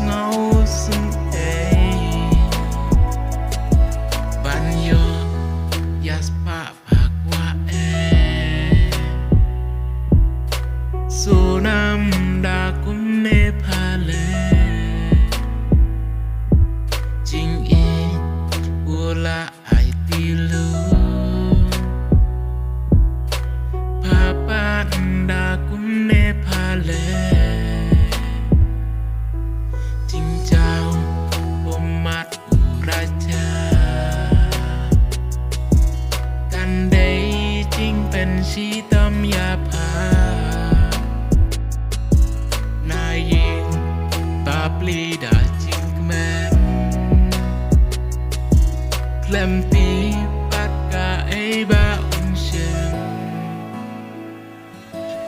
ngâu sưng ê ban yo yaspa pakwa e sunam da kum ne phale jing e ula ai ti lu papa da kum ne phaleชีตมยาพานายยิงตาปลีดาจิงแมนเคลมตีปัดกาไอบาอุนเชม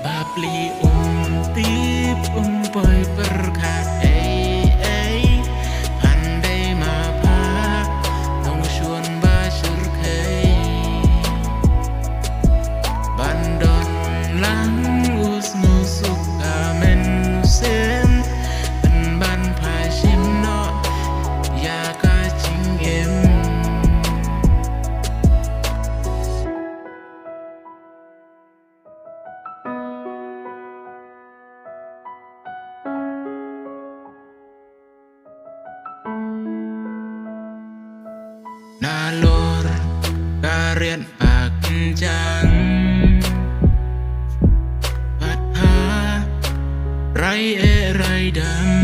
บาปลีตีปอยเปรขาดไอพันได้มาพาต้องชวนบาชุรเคยlang us no suka men sen ben ban phai sim no ya ka ching em na lor ka rian pak jangไรไรดำ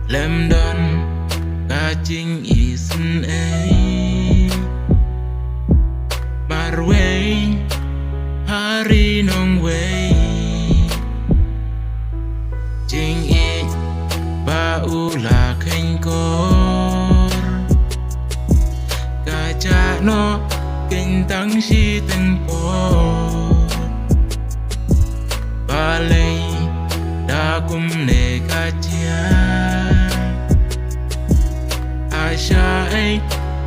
เล่มดอนกาจิงอีสันเอบาร์เวฮารีนองเวจิงอีบาอูลาเข่งกอร์กาจาโนเก่งตั้งชีตั้งปอBalai dakum negatia Asha ai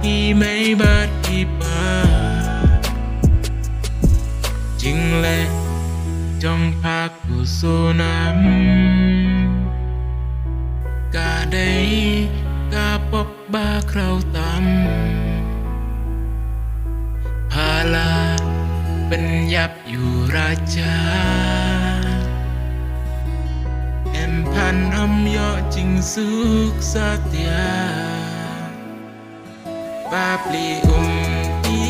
hi mấy bát hi ba Jing le trong phác của số nam Cả đây cả bọc ba khâu tâm Phala bên dạp dù ra chaพันอำยอจิงสุกสัตยาบาปลีตี